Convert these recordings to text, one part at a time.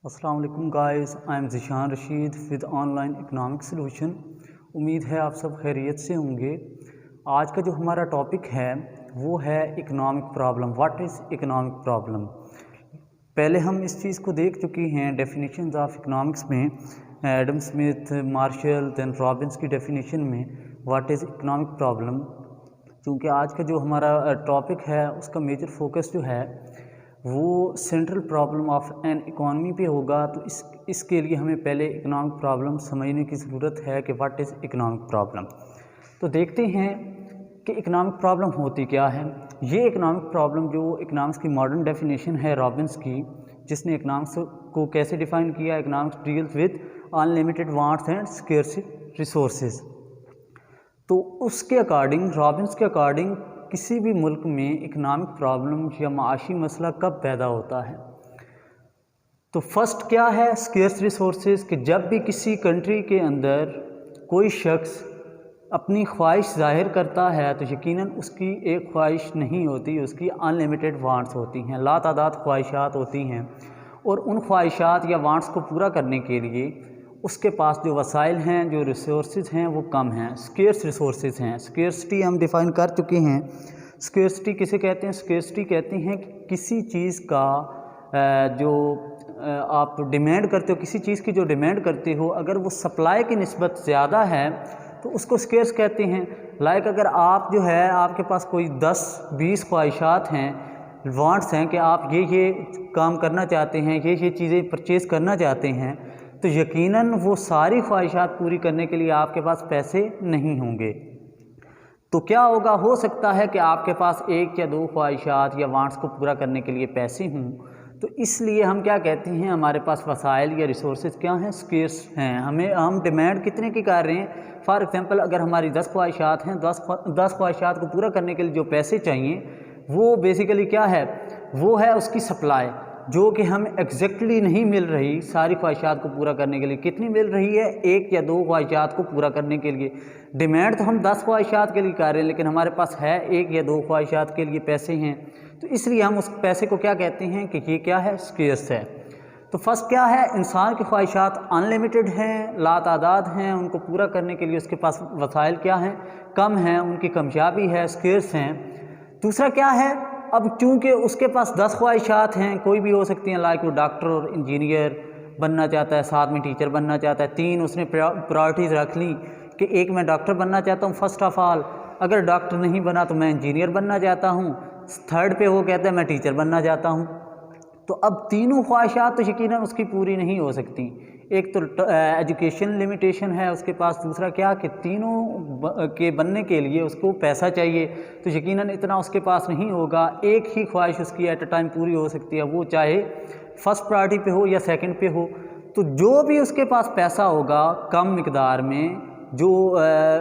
अस्सलाम वालेकुम guys, I am Zeeshan Rashid with online economic solution. उम्मीद है आप सब खैरियत से होंगे। आज का जो हमारा टॉपिक है वो है economic problem. What is economic problem. पहले हम इस चीज़ को देख चुके हैं डेफिनेशंस ऑफ इकनॉमिक्स में, Adam Smith, Marshall, then Robbins की डेफिनेशन में व्हाट इज़ इकनॉमिक प्रॉब्लम। क्योंकि आज का जो हमारा टॉपिक है उसका मेजर फोकस जो है वो central problem of an economy पे होगा, तो इसके लिए हमें पहले इकनॉमिक प्रॉब्लम समझने की ज़रूरत है कि व्हाट इज़ इकनॉमिक प्रॉब्लम। तो देखते हैं कि इकनॉमिक प्रॉब्लम होती क्या है। ये इकनॉमिक प्रॉब्लम जो इकनॉमिक्स की मॉडर्न डेफिनेशन है रॉबिन्स की, जिसने इकनॉमिक्स को कैसे डिफ़ाइन किया, economics deals with unlimited wants and scarce resources. तो उसके अकॉर्डिंग, रॉबिन्स के अकॉर्डिंग, किसी भी मुल्क में इकनॉमिक प्रॉब्लम या माशी मसला कब पैदा होता है। तो फर्स्ट क्या है, स्केर्स रिसोर्सेज, कि जब भी किसी कंट्री के अंदर कोई शख्स अपनी ख्वाहिश जाहिर करता है तो यकीनन उसकी एक ख्वाहिश नहीं होती, उसकी अनलिमिटेड वांट्स होती हैं, लातादाद ख्वाहिशात होती हैं। और उन ख्वाहिशात या वांट्स को पूरा करने के लिए उसके पास जो वसाइल हैं, जो रिसोर्सेज हैं वो कम हैं, स्केर्स रिसोर्सेज हैं। स्केर्सिटी हम डिफ़ाइन कर चुके हैं। स्केर्सिटी किसे कहते हैं? स्केर्सिटी कहते हैं कि किसी चीज़ का जो आप डिमांड करते हो, किसी चीज़ की जो डिमांड करते हो, अगर वो सप्लाई की निस्बत ज़्यादा है तो उसको स्केर्स कहते हैं। लाइक अगर आप जो है, आपके पास कोई 10-20 ख्वाहिशात हैं, वांट्स हैं कि आप ये काम करना चाहते हैं, ये चीज़ें परचेज़ करना चाहते हैं, तो यकीनन वो सारी ख्वाहिशात पूरी करने के लिए आपके पास पैसे नहीं होंगे। तो क्या होगा, हो सकता है कि आपके पास 1 या 2 ख्वाहिशात या वांट्स को पूरा करने के लिए पैसे हों, तो इसलिए हम क्या कहते हैं, हमारे पास वसाइल या रिसोर्सेज क्या हैं, स्केर्स हैं। हम डिमांड कितने की कर रहे हैं। फॉर एग्जांपल अगर हमारी 10 ख्वाहिशात हैं, 10 ख्वाहिशात को पूरा करने के लिए जो पैसे चाहिए वो बेसिकली क्या है, वो है उसकी सप्लाई, जो कि हमें एग्जैक्टली नहीं मिल रही। सारी ख्वाहिशात को पूरा करने के लिए कितनी मिल रही है, 1 या 2 ख्वाहिशात को पूरा करने के लिए। डिमांड तो हम 10 ख्वाहिशात के लिए कर रहे हैं, लेकिन हमारे पास है 1 या 2 ख्वाहिशात के लिए पैसे हैं, तो इसलिए हम उस पैसे को क्या कहते हैं कि ये क्या है, स्केर्स है। तो फर्स्ट क्या है, इंसान की ख्वाहिशात अनलिमिटेड हैं, लातादाद हैं, उनको पूरा करने के लिए उसके पास वसाइल क्या हैं, कम हैं, उनकी कमयाबी है, स्केर्स हैं। दूसरा क्या है, अब चूँकि उसके पास 10 ख्वाहिशात हैं, कोई भी हो सकती हैं, लाइक वो डॉक्टर और इंजीनियर बनना चाहता है, साथ में टीचर बनना चाहता है। 3 उसने प्रायोरिटीज़ रख ली कि एक मैं डॉक्टर बनना चाहता हूँ फर्स्ट ऑफ ऑल, अगर डॉक्टर नहीं बना तो मैं इंजीनियर बनना चाहता हूँ, थर्ड पे वो कहता है मैं टीचर बनना चाहता हूँ। तो अब तीनों ख्वाहिशात तो यकीनन उसकी पूरी नहीं हो सकती। एक तो एजुकेशन लिमिटेशन है उसके पास, दूसरा क्या कि तीनों के बनने के लिए उसको पैसा चाहिए, तो यकीनन इतना उसके पास नहीं होगा। एक ही ख्वाहिश उसकी एट अ टाइम पूरी हो सकती है, वो चाहे फर्स्ट प्रायोरिटी पे हो या सेकंड पे हो। तो जो भी उसके पास पैसा होगा कम मिकदार में, जो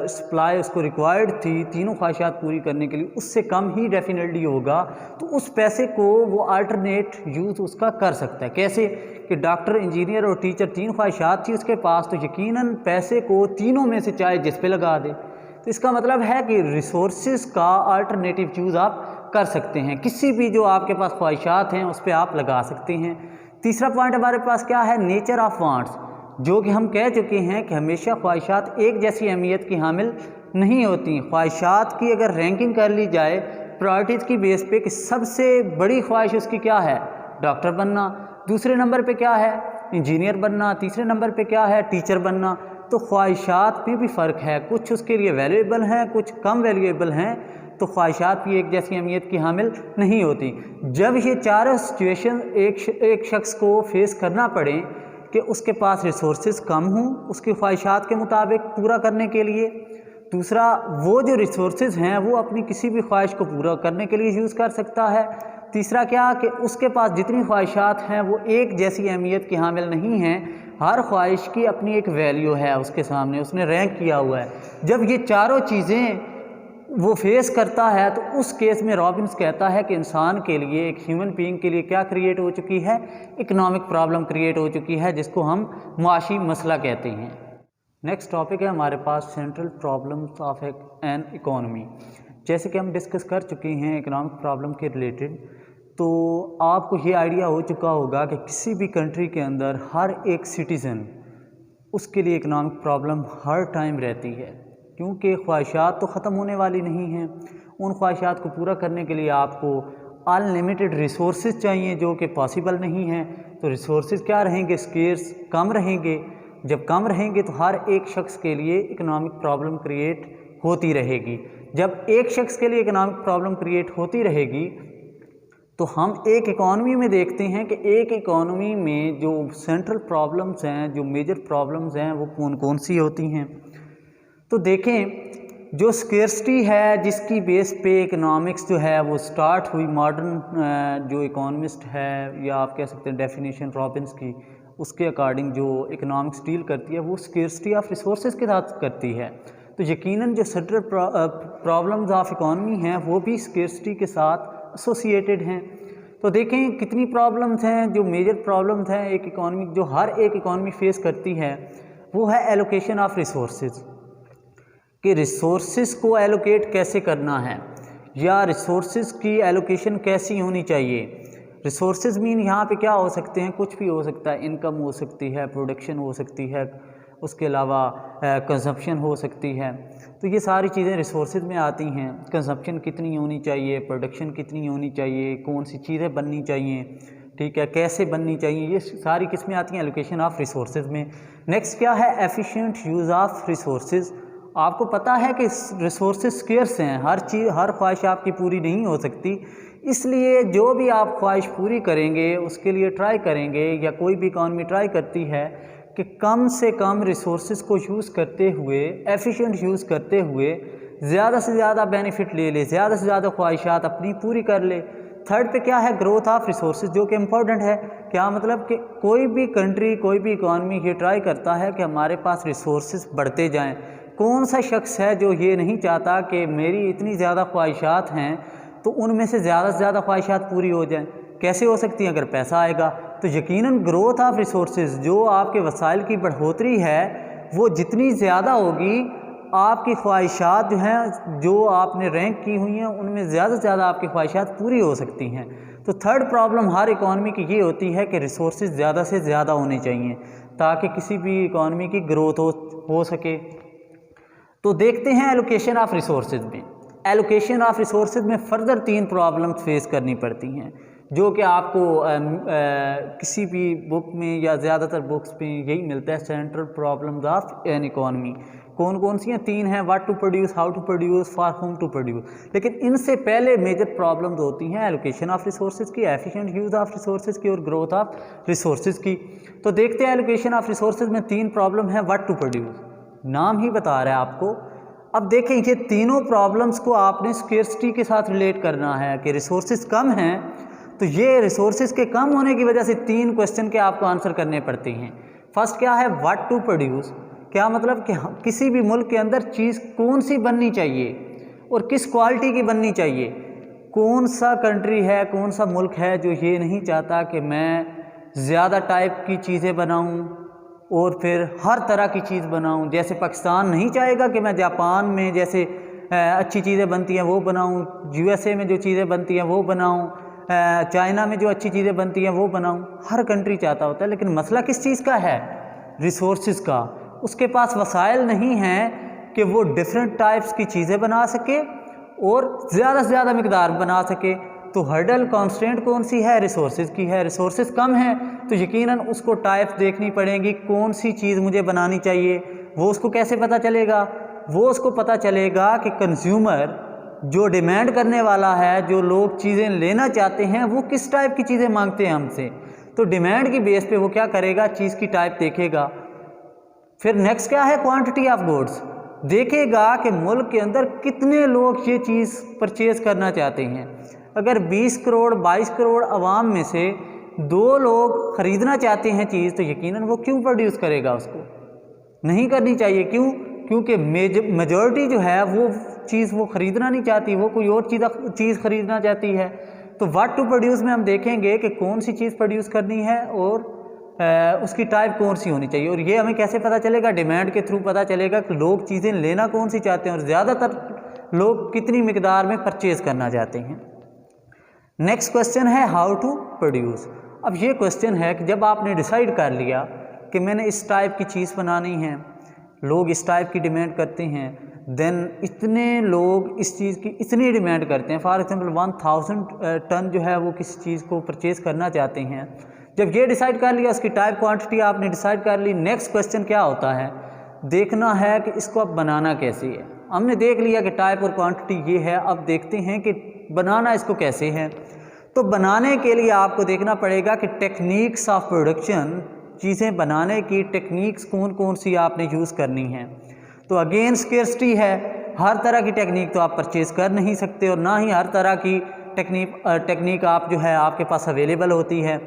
सप्लाई उसको रिक्वायर्ड थी तीनों ख्वाहिशात पूरी करने के लिए, उससे कम ही डेफिनेटली होगा। तो उस पैसे को वो अल्टरनेट यूज़ उसका कर सकता है। कैसे कि डॉक्टर, इंजीनियर और टीचर 3 ख्वाहिशात थी उसके पास, तो यकीनन पैसे को तीनों में से चाहे जिस पे लगा दे। तो इसका मतलब है कि रिसोर्सेज का अल्टरनेटिव यूज़ आप कर सकते हैं, किसी भी जो आपके पास ख्वाहिशात हैं उस पर आप लगा सकते हैं। तीसरा पॉइंट हमारे पास क्या है, नेचर ऑफ वांट्स, जो कि हम कह चुके हैं कि हमेशा ख्वाहिशात एक जैसी अहमियत की हामिल नहीं होती। ख्वाहिशात की अगर रैंकिंग कर ली जाए प्रायोरिटीज़ की बेस पे, कि सबसे बड़ी ख्वाहिश उसकी क्या है, डॉक्टर बनना, दूसरे नंबर पे क्या है, इंजीनियर बनना, तीसरे नंबर पे क्या है, टीचर बनना। तो ख्वाहिशात में भी फ़र्क है, कुछ उसके लिए वैल्यूएबल हैं, कुछ कम वैल्यूएबल हैं। तो ख्वाहिशात भी एक जैसी अहमियत की हामिल नहीं होती। जब ये चारों सिचुएशन एक शख्स को फेस करना पड़े कि उसके पास रिसोर्सेज कम हों उसकी ख्वाहिशात के मुताबिक पूरा करने के लिए, दूसरा वो जो रिसोर्सेज हैं वो अपनी किसी भी ख्वाहिश को पूरा करने के लिए यूज़ कर सकता है, तीसरा क्या कि उसके पास जितनी ख्वाहिशात हैं वो एक जैसी अहमियत की हामिल नहीं हैं, हर ख्वाहिश की अपनी एक वैल्यू है उसके सामने, उसने रैंक किया हुआ है। जब ये चारों चीज़ें वो फेस करता है तो उस केस में रॉबिन्स कहता है कि इंसान के लिए, एक ह्यूमन बीइंग के लिए क्या क्रिएट हो चुकी है, इकोनॉमिक प्रॉब्लम क्रिएट हो चुकी है, जिसको हम माशी मसला कहते हैं। नेक्स्ट टॉपिक है हमारे पास central problems of an economy. जैसे कि हम डिस्कस कर चुके हैं इकोनॉमिक प्रॉब्लम के रिलेटेड, तो आपको ये आइडिया हो चुका होगा कि किसी भी कंट्री के अंदर हर एक सिटीज़न उसके लिए इकनॉमिक प्रॉब्लम हर टाइम रहती है, क्योंकि ख्वाहिशात तो ख़त्म होने वाली नहीं हैं। उन ख्वाहिशात को पूरा करने के लिए आपको अनलिमिटेड रिसोर्सेज चाहिए, जो कि पॉसिबल नहीं है। तो रिसोर्सेज क्या रहेंगे? स्केर्स, कम रहेंगे। जब कम रहेंगे तो हर एक शख्स के लिए इकनॉमिक प्रॉब्लम क्रिएट होती रहेगी। जब एक शख्स के लिए इकनॉमिक प्रॉब्लम क्रिएट होती रहेगी तो हम एक इकॉनमी में देखते हैं कि एक इकॉनमी में जो सेंट्रल प्रॉब्लम्स हैं, जो मेजर प्रॉब्लम्स हैं, वो कौन कौन सी होती हैं। तो देखें, जो स्केर्सिटी है जिसकी बेस पे इकनॉमिक्स जो है वो स्टार्ट हुई, मॉडर्न जो इकोनॉमिस्ट है, या आप कह सकते हैं डेफिनेशन रॉबिन्स की, उसके अकॉर्डिंग जो इकनॉमिक्स डील करती है वो स्केर्सिटी ऑफ रिसोर्सेज के साथ करती है। तो यकीनन जो सेंट्रल प्रॉब्लम्स ऑफ इकॉनमी हैं वो भी स्केर्सिटी के साथ एसोसिएटेड हैं। तो देखें कितनी प्रॉब्लम्स हैं, जो मेजर प्रॉब्लम्स हैं एक इकॉनमी, जो हर एक इकॉनमी फेस करती है, वो है एलोकेशन ऑफ रिसोर्सेज, कि रिसोर्सेज को एलोकेट कैसे करना है, या रिसोर्सेज की एलोकेशन कैसी होनी चाहिए। रिसोर्सेज मीन यहाँ पे क्या हो सकते हैं? कुछ भी हो सकता है। इनकम हो सकती है, प्रोडक्शन हो सकती है, उसके अलावा कंजप्शन हो सकती है। तो ये सारी चीज़ें रिसोर्सेज में आती हैं। कंजप्शन कितनी होनी चाहिए, प्रोडक्शन कितनी होनी चाहिए, कौन सी चीज़ें बननी चाहिए, ठीक है, कैसे बननी चाहिए, ये सारी किस्में आती हैं एलोकेशन ऑफ रिसोर्सेज में। नेक्स्ट क्या है? Efficient use of resources. आपको पता है कि रिसोर्सेज स्केर्स हैं, हर चीज़, हर ख्वाहिश आपकी पूरी नहीं हो सकती, इसलिए जो भी आप ख्वाहिश पूरी करेंगे उसके लिए ट्राई करेंगे, या कोई भी इकॉनमी ट्राई करती है कि कम से कम रिसोर्सेज को यूज़ करते हुए, एफिशिएंट यूज़ करते हुए ज़्यादा से ज़्यादा बेनिफिट ले ले, ज़्यादा से ज़्यादा ख्वाहिशात अपनी पूरी कर ले। थर्ड पे क्या है? ग्रोथ ऑफ रिसोर्सेज, जो कि इम्पोर्टेंट है। क्या मतलब कि कोई भी कंट्री, कोई भी इकॉनमी ये ट्राई करता है कि हमारे पास रिसोर्सेज बढ़ते जाएं। कौन सा शख्स है जो ये नहीं चाहता कि मेरी इतनी ज़्यादा ख्वाहिशात हैं तो उनमें से ज़्यादा ख्वाहिशात पूरी हो जाएं? कैसे हो सकती हैं? अगर पैसा आएगा तो यकीनन ग्रोथ ऑफ रिसोर्सेज, जो आपके वसाइल की बढ़ोतरी है वो जितनी ज़्यादा होगी, आपकी ख्वाहिशात जो हैं, जो आपने रैंक की हुई हैं, उनमें ज़्यादा से ज़्यादा आपकी ख्वाहिशात पूरी हो सकती हैं। तो थर्ड प्रॉब्लम हर इकॉनमी की ये होती है कि रिसोर्सेज ज़्यादा से ज़्यादा होने चाहिए ताकि किसी भी इकॉनमी की ग्रोथ हो सके। तो देखते हैं एलोकेशन ऑफ रिसोर्सेज में। एलोकेशन ऑफ रिसोर्सेज में फर्दर 3 प्रॉब्लम्स फेस करनी पड़ती हैं, जो कि आपको किसी भी बुक में या ज़्यादातर बुक्स में यही मिलता है, central problems of an economy. कौन कौन सी हैं? 3 हैं। What to produce, how to produce, for whom to produce. लेकिन इनसे पहले मेजर प्रॉब्लम्स होती हैं एलोकेशन ऑफ रिसोर्सेज की, एफिशिएंट यूज़ ऑफ रिसोर्सेज की, और ग्रोथ ऑफ रिसोर्सेज की। तो देखते हैं एलोकेशन ऑफ रिसोर्सेज में 3 प्रॉब्लम है। व्हाट टू प्रोड्यूस, नाम ही बता रहा है आपको। अब देखें, ये तीनों प्रॉब्लम्स को आपने स्केर्सिटी के साथ रिलेट करना है कि रिसोर्सेज कम हैं, तो ये रिसोर्सेज के कम होने की वजह से 3 क्वेश्चन के आपको आंसर करने पड़ते हैं। फर्स्ट क्या है? What to produce. क्या मतलब कि किसी भी मुल्क के अंदर चीज़ कौन सी बननी चाहिए और किस क्वालिटी की बननी चाहिए। कौन सा कंट्री है, कौन सा मुल्क है जो ये नहीं चाहता कि मैं ज़्यादा टाइप की चीज़ें बनाऊं और फिर हर तरह की चीज़ बनाऊं। जैसे पाकिस्तान नहीं चाहेगा कि मैं जापान में जैसे अच्छी चीज़ें बनती हैं वो बनाऊं, यूएसए में जो चीज़ें बनती हैं वो बनाऊं, चाइना में जो अच्छी चीज़ें बनती हैं वो बनाऊं। हर कंट्री चाहता होता है, लेकिन मसला किस चीज़ का है? रिसोर्सेज का। उसके पास वसाइल नहीं हैं कि वो डिफरेंट टाइप्स की चीज़ें बना सके और ज़्यादा से ज़्यादा मिकदार बना सके। तो हर्डल कॉन्स्टेंट कौन सी है? रिसोर्सेज की है। रिसोर्सेज कम है तो यकीनन उसको टाइप देखनी पड़ेगी, कौन सी चीज़ मुझे बनानी चाहिए। वो उसको कैसे पता चलेगा? वो उसको पता चलेगा कि कंज्यूमर जो डिमांड करने वाला है, जो लोग चीज़ें लेना चाहते हैं, वो किस टाइप की चीज़ें मांगते हैं हमसे। तो डिमांड की बेस पे वो क्या करेगा? चीज़ की टाइप देखेगा। फिर नेक्स्ट क्या है? Quantity of goods. देखेगा कि मुल्क के अंदर कितने लोग ये चीज़ परचेज़ करना चाहते हैं। अगर 20 करोड़ 22 करोड़ आवाम में से 2 लोग ख़रीदना चाहते हैं चीज़, तो यकीनन वो क्यों प्रोड्यूस करेगा? उसको नहीं करनी चाहिए। क्यों? क्योंकि मेजॉरिटी जो है वो चीज़ वो ख़रीदना नहीं चाहती, वो कोई और चीज़ ख़रीदना चाहती है। तो व्हाट टू प्रोड्यूस में हम देखेंगे कि कौन सी चीज़ प्रोड्यूस करनी है और उसकी टाइप कौन सी होनी चाहिए। और ये हमें कैसे पता चलेगा? डिमांड के थ्रू पता चलेगा कि लोग चीज़ें लेना कौन सी चाहते हैं और ज़्यादातर लोग कितनी मिकदार में परचेज़ करना चाहते हैं। नेक्स्ट क्वेश्चन है हाउ टू प्रोड्यूस। अब ये क्वेश्चन है कि जब आपने डिसाइड कर लिया कि मैंने इस टाइप की चीज़ बनानी है, लोग इस टाइप की डिमांड करते हैं, देन इतने लोग इस चीज़ की इतनी डिमांड करते हैं, फॉर एग्जांपल 1000 टन जो है वो किसी चीज़ को परचेज़ करना चाहते हैं। जब ये डिसाइड कर लिया, उसकी टाइप क्वांटिटी आपने डिसाइड कर ली, नेक्स्ट क्वेश्चन क्या होता है, देखना है कि इसको अब बनाना कैसे है। हमने देख लिया कि टाइप और क्वांटिटी ये है, अब देखते हैं कि बनाना इसको कैसे है। तो बनाने के लिए आपको देखना पड़ेगा कि टेक्निक्स ऑफ प्रोडक्शन, चीज़ें बनाने की टेक्निक्स कौन कौन सी आपने यूज़ करनी है। तो अगेन स्केर्सिटी है, हर तरह की टेक्निक तो आप परचेज़ कर नहीं सकते और ना ही हर तरह की टेक्निक आप जो है आपके पास अवेलेबल होती है।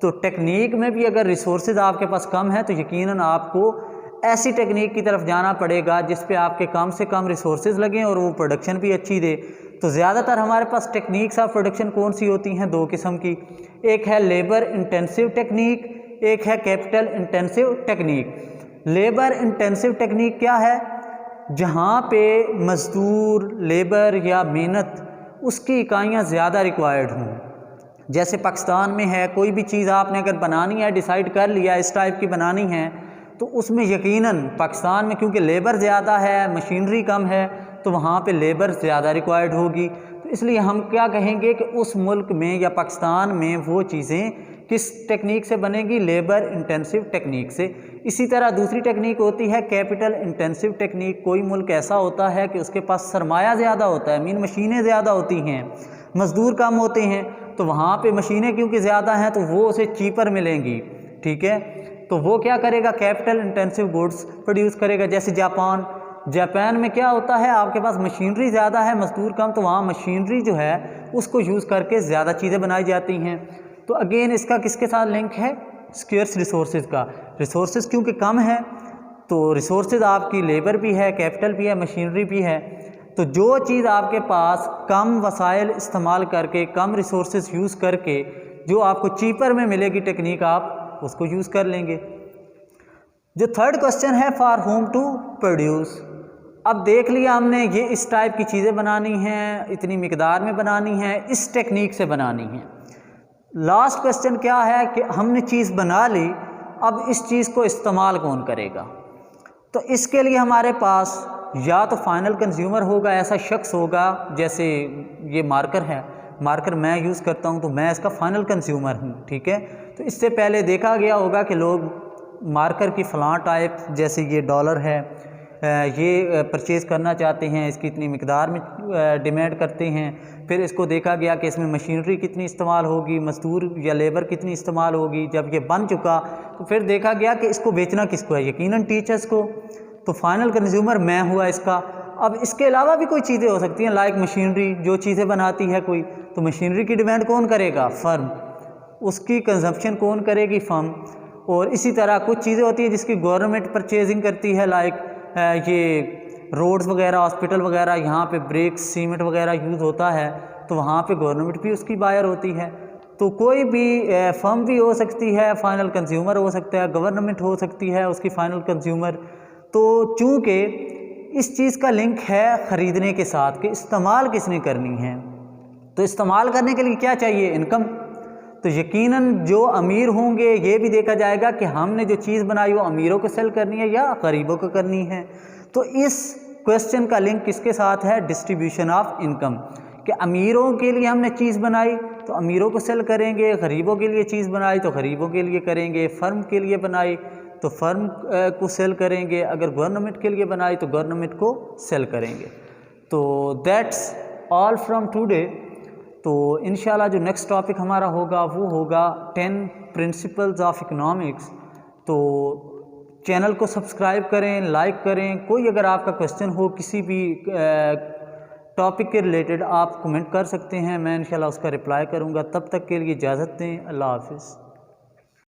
तो टेक्निक में भी अगर रिसोर्सेज आपके पास कम है तो यकीनन आपको ऐसी टेक्निक की तरफ जाना पड़ेगा जिस पे आपके कम से कम रिसोर्सेज लगें और वो प्रोडक्शन भी अच्छी दे। तो ज़्यादातर हमारे पास टेक्निक्स ऑफ प्रोडक्शन कौन सी होती हैं, दो किस्म की, एक है लेबर इंटेंसिव टेक्निक, एक है capital intensive technique. Labour intensive technique क्या है, जहाँ पे मज़दूर, लेबर या मेहनत उसकी इकाइयाँ ज़्यादा रिक्वायर्ड हों। जैसे पाकिस्तान में है, कोई भी चीज़ आपने अगर बनानी है, डिसाइड कर लिया इस टाइप की बनानी है, तो उसमें यकीनन पाकिस्तान में क्योंकि लेबर ज़्यादा है, मशीनरी कम है, तो वहाँ पे लेबर ज़्यादा रिक्वायर्ड होगी। तो इसलिए हम क्या कहेंगे कि उस मुल्क में या पाकिस्तान में वो चीज़ें किस टेक्निक से बनेगी, लेबर इंटेंसिव टेक्निक से। इसी तरह दूसरी टेक्निक होती है कैपिटल इंटेंसिव टेक्निक। कोई मुल्क ऐसा होता है कि उसके पास सरमाया ज़्यादा होता है, मीन मशीनें ज़्यादा होती हैं, मज़दूर कम होते हैं, तो वहाँ पे मशीनें क्योंकि ज़्यादा हैं तो वो उसे चीपर मिलेंगी, ठीक है। तो वो क्या करेगा, कैपिटल इंटेंसिव गुड्स प्रोड्यूस करेगा। जैसे जापान में क्या होता है, आपके पास मशीनरी ज़्यादा है, मज़दूर कम, तो वहाँ मशीनरी जो है उसको यूज़ करके ज़्यादा चीज़ें बनाई जाती हैं। तो अगेन इसका किसके साथ लिंक है, स्केर्स रिसोर्सेज का। रिसोर्सेज क्योंकि कम है तो रिसोर्सेज आपकी लेबर भी है, कैपिटल भी है, मशीनरी भी है। तो जो चीज़ आपके पास कम वसाइल इस्तेमाल करके, कम रिसोर्सेज यूज़ करके जो आपको चीपर में मिलेगी टेक्निक, आप उसको यूज़ कर लेंगे। जो थर्ड क्वेश्चन है फॉर होम टू प्रोड्यूस। अब देख लिया हमने ये इस टाइप की चीज़ें बनानी हैं, इतनी मिकदार में बनानी है, इस टेक्निक से बनानी है। लास्ट क्वेश्चन क्या है कि हमने चीज़ बना ली, अब इस चीज़ को इस्तेमाल कौन करेगा। तो इसके लिए हमारे पास या तो फाइनल कंज्यूमर होगा, ऐसा शख्स होगा, जैसे ये मार्कर है, मार्कर मैं यूज़ करता हूँ तो मैं इसका फाइनल कंज्यूमर हूँ, ठीक है। तो इससे पहले देखा गया होगा कि लोग मार्कर की फ़लाँ टाइप, जैसे ये डॉलर है, ये परचेज़ करना चाहते हैं, इसकी इतनी मिकदार में डिमांड करते हैं। फिर इसको देखा गया कि इसमें मशीनरी कितनी इस्तेमाल होगी, मज़दूर या लेबर कितनी इस्तेमाल होगी। जब ये बन चुका तो फिर देखा गया कि इसको बेचना किसको है, यकीनन टीचर्स को। तो फाइनल कंज्यूमर मैं हुआ इसका। अब इसके अलावा भी कोई चीज़ें हो सकती हैं, लाइक मशीनरी, जो चीज़ें बनाती है कोई, तो मशीनरी की डिमांड कौन करेगा, फर्म। उसकी कंजप्शन कौन करेगी, फर्म। और इसी तरह कुछ चीज़ें होती हैं जिसकी गवर्नमेंट परचेजिंग करती है, लाइक ये रोड्स वगैरह, हॉस्पिटल वगैरह, यहाँ पे ब्रिक्स, सीमेंट वगैरह यूज़ होता है, तो वहाँ पे गवर्नमेंट भी उसकी बायर होती है। तो कोई भी फर्म भी हो सकती है, फाइनल कंज्यूमर हो सकता है, गवर्नमेंट हो सकती है उसकी फाइनल कंज्यूमर। तो चूँकि इस चीज़ का लिंक है ख़रीदने के साथ कि इस्तेमाल किसने करनी है, तो इस्तेमाल करने के लिए क्या चाहिए, इनकम। तो यकीनन जो अमीर होंगे ये भी देखा जाएगा कि हमने जो चीज़ बनाई वो अमीरों को सेल करनी है या गरीबों को करनी है। तो इस क्वेश्चन का लिंक किसके साथ है, डिस्ट्रीब्यूशन ऑफ इनकम, कि अमीरों के लिए हमने चीज़ बनाई तो अमीरों को सेल करेंगे, गरीबों के लिए चीज़ बनाई तो गरीबों के लिए करेंगे, फर्म के लिए बनाई तो फर्म को सेल करेंगे, अगर गवर्नमेंट के लिए बनाई तो गवर्नमेंट को सेल करेंगे। तो दैट्स ऑल फ्रॉम टुडे। तो इंशाल्लाह जो नेक्स्ट टॉपिक हमारा होगा वो होगा 10 प्रिंसिपल्स ऑफ इकोनॉमिक्स। तो चैनल को सब्सक्राइब करें, लाइक करें। कोई अगर आपका क्वेश्चन हो किसी भी टॉपिक के रिलेटेड, आप कमेंट कर सकते हैं, मैं इंशाल्लाह उसका रिप्लाई करूँगा। तब तक के लिए इजाज़त दें, अल्लाह हाफ़िज़।